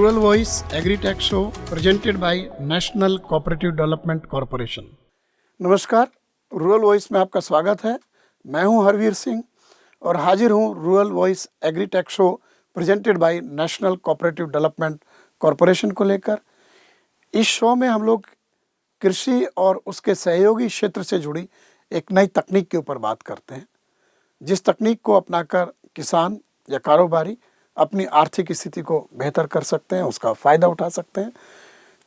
Rural Voice Agri-Tech Show presented by national cooperative development corporation. नमस्कार, rural voice में आपका स्वागत है। मैं हूं हरवीर सिंह और हाजिर हूं rural voice agree-take show presented by national cooperative development corporation को लेकर। इस शो में हम लोग कृषि और उसके सहयोगी क्षेत्र से जुड़ी एक नई तकनीक के ऊपर बात करते हैं, जिस तकनीक को अपनाकर किसान या कारोबारी अपनी आर्थिक स्थिति को बेहतर कर सकते हैं, उसका फ़ायदा उठा सकते हैं।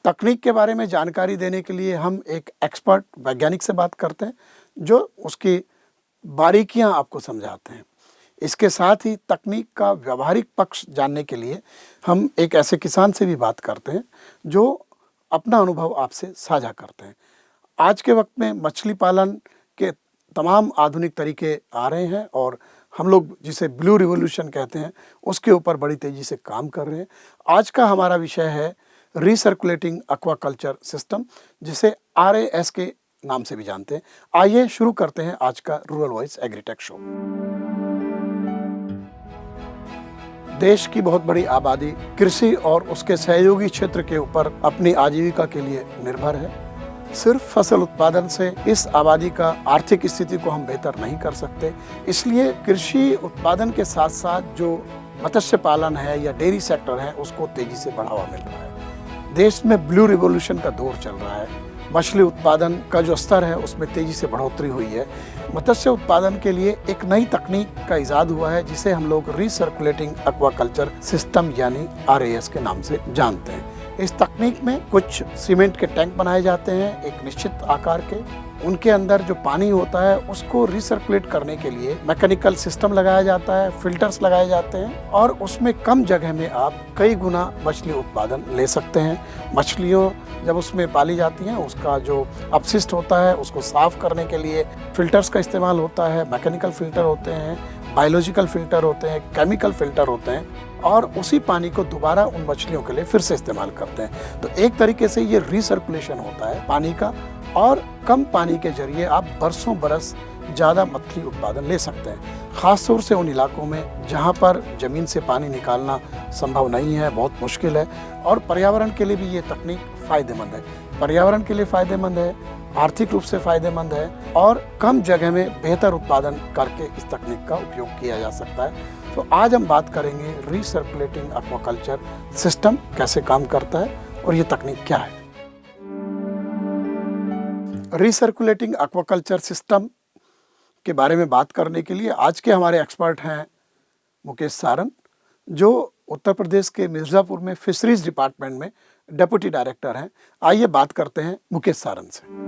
तकनीक के बारे में जानकारी देने के लिए हम एक एक्सपर्ट वैज्ञानिक से बात करते हैं, जो उसकी बारीकियां आपको समझाते हैं। इसके साथ ही तकनीक का व्यावहारिक पक्ष जानने के लिए हम एक ऐसे किसान से भी बात करते हैं, जो अपना अनुभव आपसे साझा करते हैं। आज के वक्त में मछली पालन के तमाम आधुनिक तरीके आ रहे हैं और हम लोग जिसे ब्लू रिवॉल्यूशन कहते हैं, उसके ऊपर बड़ी तेज़ी से काम कर रहे हैं। आज का हमारा विषय है रिसर्कुलेटिंग एक्वाकल्चर सिस्टम, जिसे RAS के नाम से भी जानते हैं। आइए शुरू करते हैं आज का रूरल वॉइस एग्रीटेक शो। देश की बहुत बड़ी आबादी कृषि और उसके सहयोगी क्षेत्र के ऊपर अपनी आजीविका के लिए निर्भर है। सिर्फ फसल उत्पादन से इस आबादी का आर्थिक स्थिति को हम बेहतर नहीं कर सकते। इसलिए कृषि उत्पादन के साथ साथ जो मत्स्य पालन है या डेयरी सेक्टर है, उसको तेजी से बढ़ावा मिल रहा है। देश में ब्लू रिवॉल्यूशन का दौर चल रहा है। मछली उत्पादन का जो स्तर है, उसमें तेजी से बढ़ोतरी हुई है। मत्स्य उत्पादन के लिए एक नई तकनीक का इजाद हुआ है, जिसे हम लोग रिसर्कुलेटिंग एक्वाकल्चर सिस्टम यानी RAS के नाम से जानते हैं। इस तकनीक में कुछ सीमेंट के टैंक बनाए जाते हैं एक निश्चित आकार के। उनके अंदर जो पानी होता है, उसको रिसर्कुलेट करने के लिए मैकेनिकल सिस्टम लगाया जाता है, फिल्टर्स लगाए जाते हैं और उसमें कम जगह में आप कई गुना मछली उत्पादन ले सकते हैं। मछलियों जब उसमें पाली जाती हैं, उसका जो अपशिष्ट होता है, उसको साफ करने के लिए फिल्टर्स का इस्तेमाल होता है। मैकेनिकल फिल्टर होते हैं, बायोलॉजिकल फिल्टर होते हैं, केमिकल फिल्टर होते हैं और उसी पानी को दोबारा उन मछलियों के लिए फिर से इस्तेमाल करते हैं। तो एक तरीके से ये रिसर्कुलेशन होता है पानी का, और कम पानी के जरिए आप बरसों बरस ज़्यादा मछली उत्पादन ले सकते हैं। ख़ास तौर से उन इलाकों में जहाँ पर ज़मीन से पानी निकालना संभव नहीं है, बहुत मुश्किल है। और पर्यावरण के लिए भी ये तकनीक फ़ायदेमंद है। पर्यावरण के लिए फ़ायदेमंद है, आर्थिक रूप से फ़ायदेमंद है और कम जगह में बेहतर उत्पादन करके इस तकनीक का उपयोग किया जा सकता है। तो आज हम बात करेंगे रिसर्कुलेटिंग एक्वाकल्चर सिस्टम कैसे काम करता है और ये तकनीक क्या है। रिसर्कुलेटिंग एक्वाकल्चर सिस्टम के बारे में बात करने के लिए आज के हमारे एक्सपर्ट हैं मुकेश सारन, जो उत्तर प्रदेश के मिर्ज़ापुर में फिशरीज डिपार्टमेंट में डेप्यूटी डायरेक्टर हैं। आइए बात करते हैं मुकेश सारन से।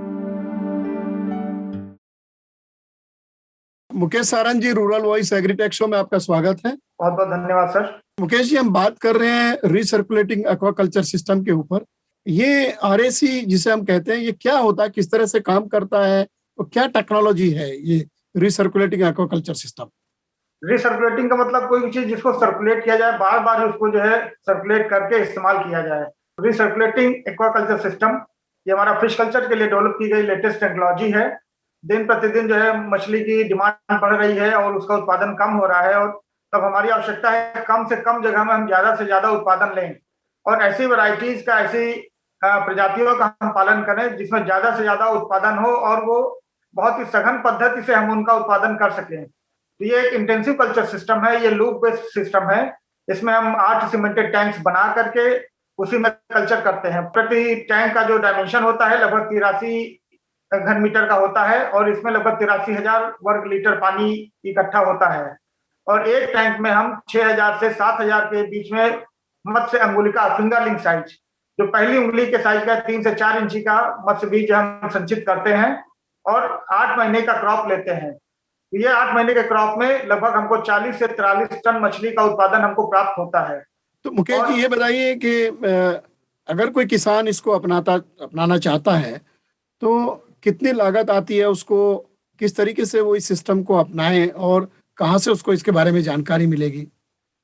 मुकेश सारन जी, रूरल वॉइस एग्रीटेक शो में आपका स्वागत है। बहुत बहुत धन्यवाद सर। मुकेश जी, हम बात कर रहे हैं रिसर्कुलेटिंग एक्वाकल्चर सिस्टम के ऊपर। ये RAC जिसे हम कहते हैं, ये क्या होता है, किस तरह से काम करता है और क्या टेक्नोलॉजी है ये रिसर्कुलेटिंग एक्वाकल्चर सिस्टम? रिसर्कुलेटिंग का मतलब कोई भी चीज जिसको सर्कुलेट किया जाए, बार बार उसको जो है सर्कुलेट करके इस्तेमाल किया जाए। रिसर्कुलेटिंग एक्वाकल्चर सिस्टम ये हमारा फिश कल्चर के लिए डेवलप की गई लेटेस्ट टेक्नोलॉजी है। दिन प्रतिदिन जो है मछली की डिमांड बढ़ रही है और उसका उत्पादन कम हो रहा है, और तब हमारी आवश्यकता है कम से कम जगह में हम ज्यादा से ज्यादा उत्पादन लें और ऐसी वैरायटीज का, ऐसी प्रजातियों का हम पालन करें जिसमें ज्यादा से ज्यादा उत्पादन हो और वो बहुत ही सघन पद्धति से हम उनका उत्पादन कर सकें। तो ये एक इंटेंसिव कल्चर सिस्टम है, ये लूप बेस्ड सिस्टम है। इसमें हम 8 सीमेंटेड टैंक्स बना करके उसी में कल्चर करते हैं। प्रति टैंक का जो डायमेंशन होता है लगभग 83 घन मीटर का होता है और इसमें लगभग 83,000 वर्ग लीटर पानी इकट्ठा होता है। और एक टैंक में हम 6,000 से 7,000 के बीच में मत्स्य अंगुलिका फिंगरलिंग साइज, जो पहली उंगली के साइज का 3 से 4 इंची का मत्स्य बीज हम संचित करते हैं और 8 महीने का क्रॉप लेते हैं। ये 8 महीने के क्रॉप में लगभग हमको 40 से 43 टन मछली का उत्पादन हमको प्राप्त होता है। तो मुकेश जी, ये बताइए कि अगर कोई किसान इसको अपनाना चाहता है तो कितनी लागत आती है उसको, किस तरीके से वो इस सिस्टम को अपनाए और कहाँ से उसको इसके बारे में जानकारी मिलेगी?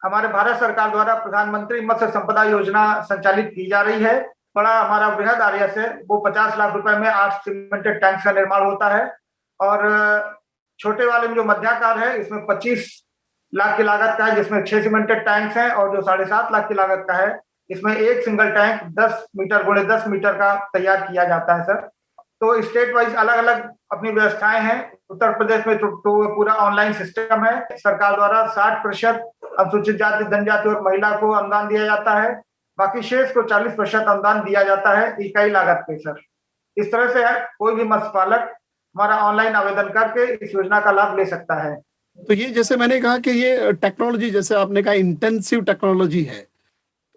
हमारे भारत सरकार द्वारा प्रधानमंत्री मत्स्य संपदा योजना संचालित की जा रही है। बड़ा हमारा बृहद RAS है, वो 50 लाख रुपए में 8 सीमेंटेड टैंक्स का निर्माण होता है और छोटे वाले में जो मध्याकार है इसमें 25 लाख की लागत का है, जिसमें 6 सीमेंटेड टैंक्स हैं, और जो 7.5 लाख की लागत का है इसमें एक सिंगल टैंक 10 मीटर गुणे 10 मीटर का तैयार किया जाता है सर। तो स्टेट वाइज अलग अलग अपनी व्यवस्थाएं हैं। उत्तर प्रदेश में तो पूरा ऑनलाइन सिस्टम है। सरकार द्वारा 60% अनुसूचित जाति, जनजाति और महिला को अनुदान दिया जाता है। बाकी शेष को 40% अनुदान दिया जाता है इकाई लागत पे सर। इस तरह से कोई भी मत्स्य पालक हमारा ऑनलाइन आवेदन करके इस योजना का लाभ ले सकता है। तो ये जैसे मैंने कहा कि ये टेक्नोलॉजी, जैसे आपने कहा इंटेंसिव टेक्नोलॉजी है,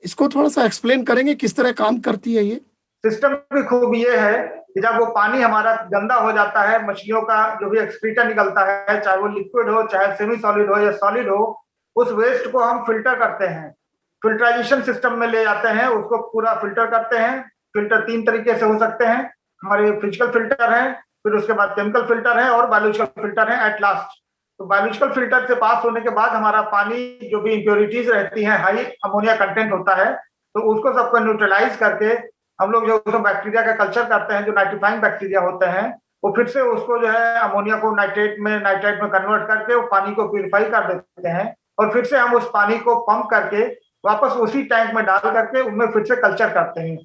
इसको थोड़ा सा एक्सप्लेन करेंगे किस तरह काम करती है ये? सिस्टम की खूब ये है कि जब वो पानी हमारा गंदा हो जाता है, मछलियों का जो भी एक्सक्रीटा निकलता है, चाहे वो लिक्विड हो, चाहे सेमी सॉलिड हो या सॉलिड हो, उस वेस्ट को हम फिल्टर करते हैं। फिल्ट्राइजेशन सिस्टम में ले जाते हैं, उसको पूरा फिल्टर करते हैं। फिल्टर 3 तरीके से हो सकते हैं। हमारे फिजिकल फिल्टर है, फिर उसके बाद केमिकल फिल्टर है और बायोलॉजिकल फिल्टर है एट लास्ट। तो बायोलॉजिकल फिल्टर से पास होने के बाद हमारा पानी जो भी इम्प्योरिटीज रहती हैं, हाई अमोनिया कंटेंट होता है, तो उसको सबको न्यूट्रलाइज करके हम लोग जो उसमें बैक्टीरिया का कल्चर करते हैं, जो नाइट्रीफाइंग बैक्टीरिया होते हैं, वो फिर से उसको जो है अमोनिया को नाइट्राइट में कन्वर्ट करके वो पानी को प्यूरिफाई कर देते हैं और फिर से हम उस पानी को पंप करके वापस उसी टैंक में डाल करके उनमें फिर से कल्चर करते हैं।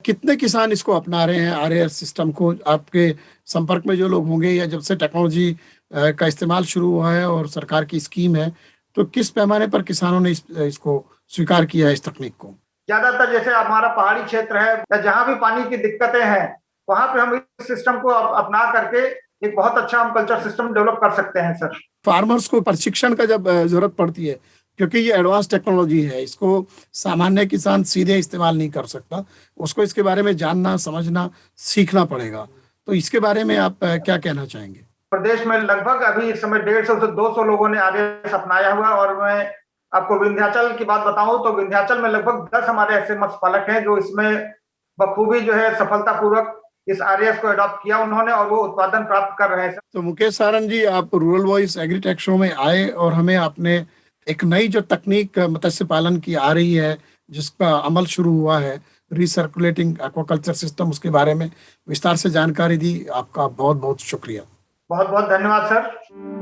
कितने किसान इसको अपना रहे हैं आरएएस सिस्टम को? आपके संपर्क में जो लोग होंगे या जब से टेक्नोलॉजी का इस्तेमाल शुरू हुआ है और सरकार की स्कीम है, तो किस पैमाने पर किसानों ने इसको स्वीकार किया है, इस तकनीक को? ज्यादातर जैसे हमारा पहाड़ी क्षेत्र है या जहां भी पानी की दिक्कतें हैं, वहां पे हम इस सिस्टम को अपना करके एक बहुत अच्छा हम कल्चर सिस्टम डेवलप कर सकते हैं सर। फार्मर्स को प्रशिक्षण का जब जरूरत पड़ती है, क्योंकि ये एडवांस टेक्नोलॉजी है, इसको सामान्य किसान सीधे इस्तेमाल नहीं कर सकता, उसको इसके बारे में जानना, समझना, सीखना पड़ेगा। तो इसके बारे में आप क्या कहना चाहेंगे? प्रदेश में लगभग अभी इस समय 150 से 200 लोगों ने आरएएस अपनाया हुआ, और मैं आपको विंध्याचल की बात बताऊं तो विंध्याचल में लगभग 10 हमारे ऐसे मत्स्य पालक हैं जो इसमें बखूबी जो है सफलतापूर्वक इस आरएएस को अडॉप्ट किया उन्होंने और वो उत्पादन प्राप्त कर रहे हैं। तो मुकेश सारंग जी, आप रूरल वॉइस एग्रीटेक शो में आए और हमें आपने एक नई जो तकनीक मत्स्य पालन की आ रही है, जिसका अमल शुरू हुआ है, रिसर्कुलेटिंग एक्वाकल्चर सिस्टम, उसके बारे में विस्तार से जानकारी दी। आपका बहुत बहुत शुक्रिया। बहुत बहुत धन्यवाद सर।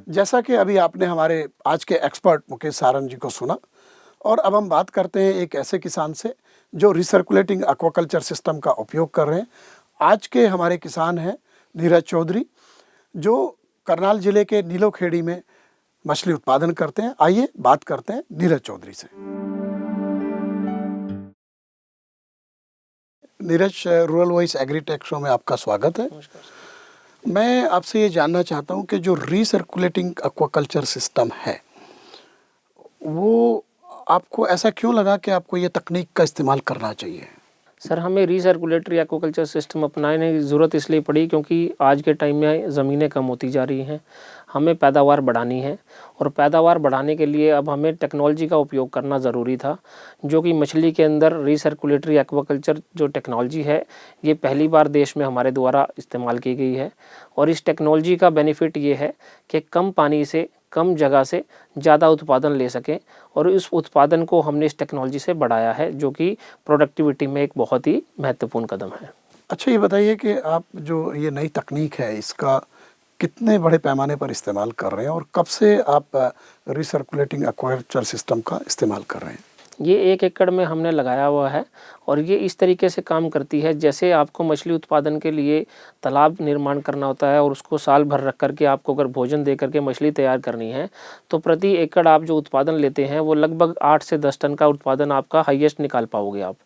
जैसा कि अभी आपने हमारे आज के एक्सपर्ट मुकेश सारंग जी को सुना, और अब हम बात करते हैं एक ऐसे किसान से जो रिसर्कुलेटिंग एक्वाकल्चर सिस्टम का उपयोग कर रहे हैं। आज के हमारे किसान हैं नीरज चौधरी, जो करनाल जिले के नीलोखेड़ी में मछली उत्पादन करते हैं। आइए बात करते हैं नीरज चौधरी से। Neeraj, rural voice agritech show में आपका स्वागत है। मैं आपसे ये जानना चाहता हूँ कि जो रिसर्कुलेटिंग एक्वाकल्चर सिस्टम है, वो आपको ऐसा क्यों लगा कि आपको ये तकनीक का इस्तेमाल करना चाहिए? सर, हमें रिसर्कुलेटरी एक्वाकल्चर सिस्टम अपनाने की ज़रूरत इसलिए पड़ी क्योंकि आज के टाइम में ज़मीनें कम होती जा रही हैं, हमें पैदावार बढ़ानी है, और पैदावार बढ़ाने के लिए अब हमें टेक्नोलॉजी का उपयोग करना ज़रूरी था, जो कि मछली के अंदर रिसर्कुलेटरी एक्वाकल्चर जो टेक्नोलॉजी है, ये पहली बार देश में हमारे द्वारा इस्तेमाल की गई है। और इस टेक्नोलॉजी का बेनिफिट ये है कि कम पानी से, कम जगह से ज़्यादा उत्पादन ले सकें, और इस उत्पादन को हमने इस टेक्नोलॉजी से बढ़ाया है, जो कि प्रोडक्टिविटी में एक बहुत ही महत्वपूर्ण कदम है। अच्छा, ये बताइए कि आप जो ये नई तकनीक है, इसका कितने बड़े पैमाने पर इस्तेमाल कर रहे हैं और कब से आप रिसर्कुलेटिंग एक्वाकल्चर सिस्टम का इस्तेमाल कर रहे हैं? ये 1 एकड़ में हमने लगाया हुआ है, और ये इस तरीके से काम करती है जैसे आपको मछली उत्पादन के लिए तालाब निर्माण करना होता है और उसको साल भर रख करके आपको अगर भोजन दे करके मछली तैयार करनी है, तो प्रति एकड़ आप जो उत्पादन लेते हैं वो लगभग 8 से 10 टन का उत्पादन आपका हाईएस्ट निकाल पाओगे आप।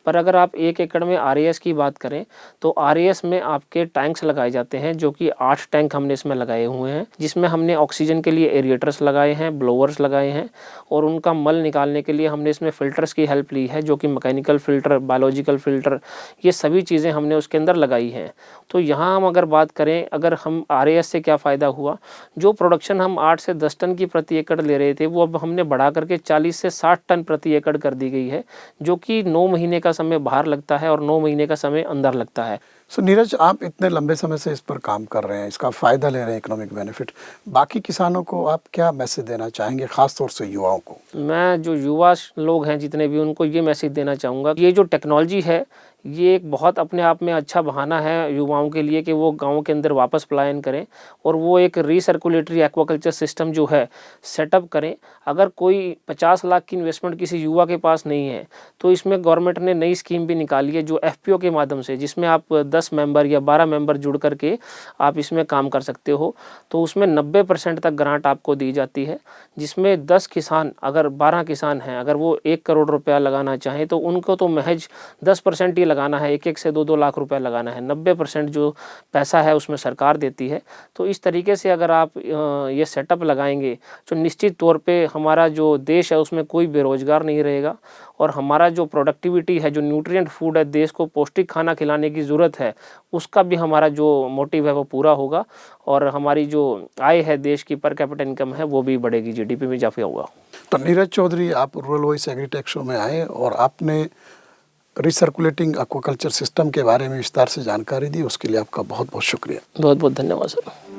पर अगर आप 1 एकड़ में आरएएस की बात करें तो आरएएस में आपके टैंक्स लगाए जाते हैं, जो कि 8 टैंक हमने इसमें लगाए हुए हैं, जिसमें हमने ऑक्सीजन के लिए एरिएटर्स लगाए हैं, ब्लोअर्स लगाए हैं, और उनका मल निकालने के लिए हमने इसमें फ़िल्टर्स की हेल्प ली है, जो कि मैकेनिकल फ़िल्टर, बायोलॉजिकल फ़िल्टर, ये सभी चीज़ें हमने उसके अंदर लगाई हैं। तो यहाँ हम अगर बात करें, अगर हम आरएएस से क्या फ़ायदा हुआ, जो प्रोडक्शन हम 8 से 10 टन की प्रति एकड़ ले रहे थे, वो अब हमने बढ़ा करके 40 से 60 टन प्रति एकड़ कर दी गई है, जो कि 9 महीने का समय बाहर लगता है और 9 महीने का समय अंदर लगता है। सो नीरज, आप इतने लंबे समय से इस पर काम कर रहे हैं, इसका फ़ायदा ले रहे हैं, इकोनॉमिक बेनिफिट, बाकी किसानों को आप क्या मैसेज देना चाहेंगे, ख़ास तौर से युवाओं को? मैं जो युवा लोग हैं जितने भी, उनको ये मैसेज देना चाहूँगा, ये जो टेक्नोलॉजी है ये एक बहुत अपने आप में अच्छा बहाना है युवाओं के लिए कि वो गाँव के अंदर वापस पलायन करें और वो एक रीसर्कुलेटरी एक्वाकल्चर सिस्टम जो है सेटअप करें। अगर कोई 50 लाख की इन्वेस्टमेंट किसी युवा के पास नहीं है तो इसमें गवर्नमेंट ने नई स्कीम भी निकाली है जो एफपीओ के माध्यम से, जिसमें आप 10 मेंबर या 12 मेंबर जुड़ करके आप इसमें काम कर सकते हो। तो उसमें 90% तक ग्रांट आपको दी जाती है, जिसमें 10 किसान, अगर 12 किसान हैं, अगर वो 1 करोड़ रुपया लगाना चाहें तो उनको तो महज 10% ही लगाना है, 1-1 से 2-2 लाख रुपया लगाना है। 90% जो पैसा है उसमें सरकार देती है। तो इस तरीके से अगर आप ये सेटअप लगाएंगे तो निश्चित तौर पे हमारा जो देश है उसमें कोई बेरोजगार नहीं रहेगा और हमारा जो प्रोडक्टिविटी है, जो न्यूट्रिएंट फूड है, देश को पौष्टिक खाना खिलाने की ज़रूरत है, उसका भी हमारा जो मोटिव है वो पूरा होगा और हमारी जो आय है देश की, पर कैपिटा इनकम है, वो भी बढ़ेगी, जीडीपी में इजाफा होगा। तो नीरज चौधरी, आप रूरल वॉइस एग्रीटेक शो में आए और आपने रिसर्कुलेटिंग एक्वाकल्चर सिस्टम के बारे में विस्तार से जानकारी दी, उसके लिए आपका बहुत बहुत शुक्रिया। बहुत बहुत धन्यवाद सर।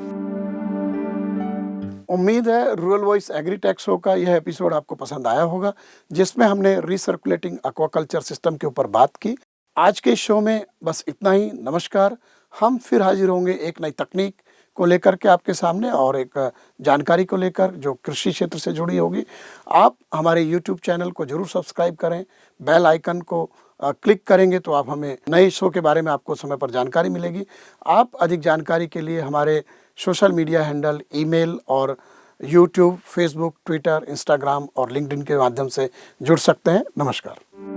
उम्मीद है रूरल वॉइस एग्रीटेक शो का यह एपिसोड आपको पसंद आया होगा, जिसमें हमने रिसर्कुलेटिंग एक्वाकल्चर सिस्टम के ऊपर बात की। आज के शो में बस इतना ही। नमस्कार। हम फिर हाजिर होंगे एक नई तकनीक को लेकर के आपके सामने और एक जानकारी को लेकर जो कृषि क्षेत्र से जुड़ी होगी। आप हमारे YouTube चैनल को जरूर सब्सक्राइब करें, बेल आइकन को क्लिक करेंगे तो आप हमें नए शो के बारे में आपको समय पर जानकारी मिलेगी। आप अधिक जानकारी के लिए हमारे सोशल मीडिया हैंडल, ईमेल और YouTube, फेसबुक, ट्विटर, इंस्टाग्राम और लिंक्डइन के माध्यम से जुड़ सकते हैं। नमस्कार।